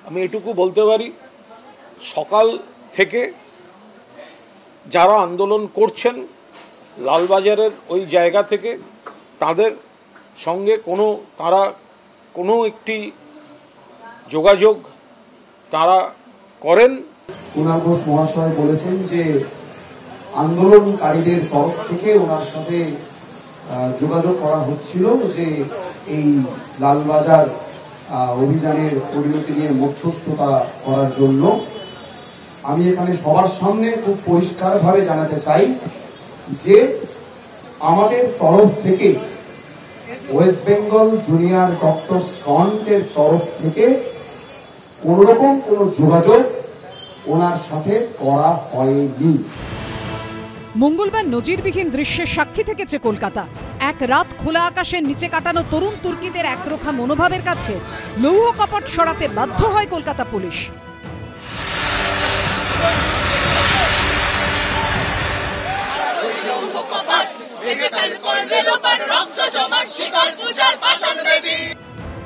আমি এটুকু বলতে পারি, সকাল থেকে যারা আন্দোলন করছেন লালবাজারের ওই জায়গা থেকে, তাদের সঙ্গে তারা কোনো একটি যোগাযোগ তারা করেন। কুণাল ঘোষ মহাশয় বলেছেন যে আন্দোলনকারীদের তরফ থেকে ওনার সাথে যোগাযোগ করা হচ্ছিল যে এই লালবাজার অভিযানের পরিণতি নিয়ে মধ্যস্থতা করার জন্য। আমি এখানে সবার সামনে খুব পরিষ্কারভাবে জানাতে চাই যে আমাদের তরফ থেকে, ওয়েস্ট বেঙ্গল জুনিয়র ডক্টরস ফ্রন্টের তরফ থেকে কোনোরকম কোনো যোগাযোগ ওনার সাথে করা হয়নি। মঙ্গলবার নজিরবিহীন দৃশ্যের সাক্ষী থেকেছে কলকাতা। এক রাত খোলা আকাশের নিচে কাটানো তরুণ তুর্কিদের একরোখা মনোভাবের কাছে লৌহ কপট সরাতে বাধ্য হয় কলকাতা পুলিশ।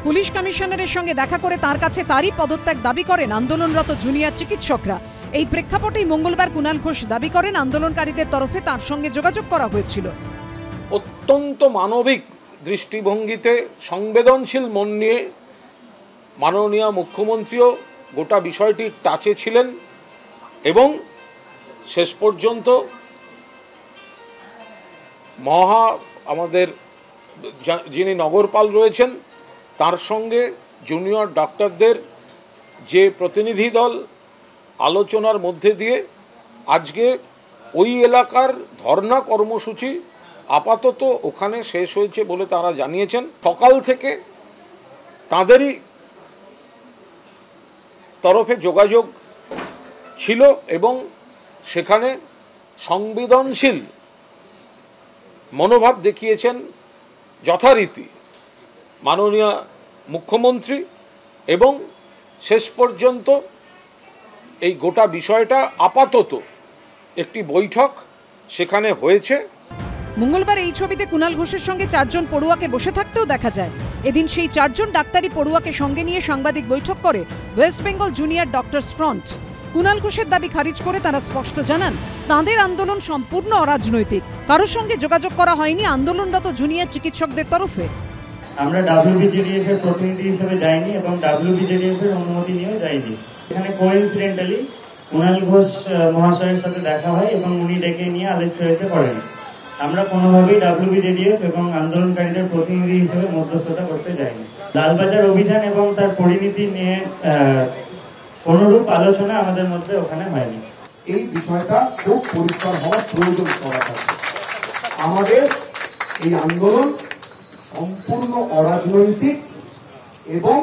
পুলিশ কমিশনারের সঙ্গে দেখা করে তার কাছে তারই পদত্যাগ দাবি করেন আন্দোলনরত জুনিয়র চিকিৎসকরা। এই প্রেক্ষাপটেই মঙ্গলবার কুণাল ঘোষ দাবি করেন আন্দোলনকারীদের তরফে তার সঙ্গে যোগাযোগ করা হয়েছিল। অত্যন্ত মানবিক দৃষ্টিভঙ্গিতে সংবেদনশীল মন নিয়ে মাননীয় মুখ্যমন্ত্রীও গোটা বিষয়টির টাচে ছিলেন এবং শেষ পর্যন্ত আমাদের যিনি নগরপাল রয়েছেন তার সঙ্গে জুনিয়র ডাক্তারদের যে প্রতিনিধি দল আলোচনার মধ্যে দিয়ে আজকে ওই এলাকার ধর্ণা কর্মসূচি আপাতত ওখানে শেষ হয়েছে বলে তারা জানিয়েছেন। সকাল থেকে তাদেরই তরফে যোগাযোগ ছিল এবং সেখানে সংবেদনশীল মনোভাব দেখিয়েছেন যথারীতি মাননীয় মুখ্যমন্ত্রী এবং শেষ পর্যন্ত এই গোটা বিষয়টা আপাতত একটি বৈঠক সেখানে হয়েছে। মঙ্গলবার এই ছবিতে কুণাল ঘোষের সঙ্গে 4 জন পড়ুয়াকে বসে থাকতেও দেখা যায়। এদিন সেই 4 জন ডাক্তারি পড়ুয়াকে সঙ্গে নিয়ে সাংবাদিক বৈঠক করে West Bengal junior doctors front. Kunal ঘোষের দাবি খারিজ করে তারা স্পষ্ট জানান তাঁদের আন্দোলন সম্পূর্ণ অরাজনৈতিক, কারোর সঙ্গে যোগাযোগ করা হয়নি আন্দোলনরত জুনিয়র চিকিৎসকদের তরফে। আমরা WBJDF এর প্রতিনিধি হিসেবে যাইনি এবং WBJDF এর অনুমতি নিয়েও যাইনি। এখানে কোইন্সিডেন্টালি কুণাল ঘোষ মহাশয়ের সাথে দেখা হয় এবং উনি ডেকে নিয়ে আলেখ্যতে পড়েন। আমরা কোনোভাবেই WBJDF এবং আন্দোলনকারীদের প্রতিনিধি হিসেবে মধ্যস্থতা করতে যাইনি। লালবাজার অভিযান এবং তার পরিণতি নিয়ে কোনরূপ আলোচনা আমাদের মধ্যে ওখানে হয়নি। এই বিষয়টা খুব পরিষ্কার হওয়ার প্রয়োজন করা আছে। আমাদের এই আন্দোলন সম্পূর্ণ অরাজনৈতিক এবং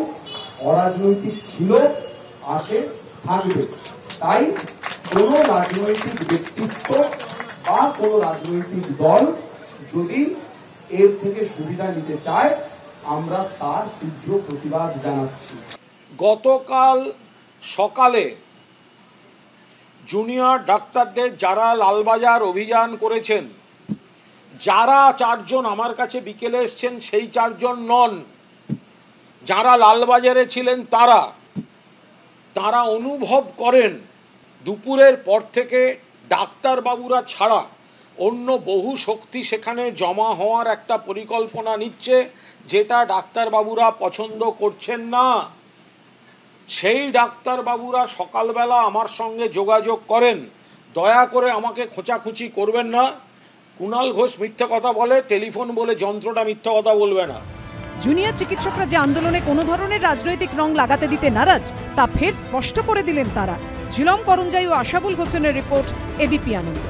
অরাজনৈতিক ছিল, আসে, থাকবে। তাই কোন রাজনৈতিক ব্যক্তিত্ব বা কোন রাজনৈতিক দল যদি এর থেকে সুবিধা নিতে চায় আমরা তার তীব্র প্রতিবাদ জানাচ্ছি। গতকাল সকালে জুনিয়র ডাক্তারদের যারা লালবাজার অভিযান করেছেন, যারা 4 জন আমার কাছে বিকেলে এসছেন সেই 4 জন নন, যারা লালবাজারে ছিলেন তারা অনুভব করেন দুপুরের পর থেকে ডাক্তারবাবুরা ছাড়া অন্য বহু শক্তি সেখানে জমা হওয়ার একটা পরিকল্পনা নিচ্ছে, যেটা ডাক্তারবাবুরা পছন্দ করছেন না। সেই ডাক্তারবাবুরা সকালবেলা আমার সঙ্গে যোগাযোগ করেন, দয়া করে আমাকে খোঁচাখুচি করবেন না, কুণাল ঘোষ মিথ্যে কথা বলে, টেলিফোন বলে যন্ত্রটা মিথ্যে কথা বলবে না। জুনিয়র চিকিৎসকরা যে আন্দোলনে কোনো ধরনের রাজনৈতিক রং লাগাতে দিতে নারাজ তা ফের স্পষ্ট করে দিলেন তারা। ঝিলম করঞ্জাই ও আশাবুল হোসেনের রিপোর্ট, এবিপি আনন্দ।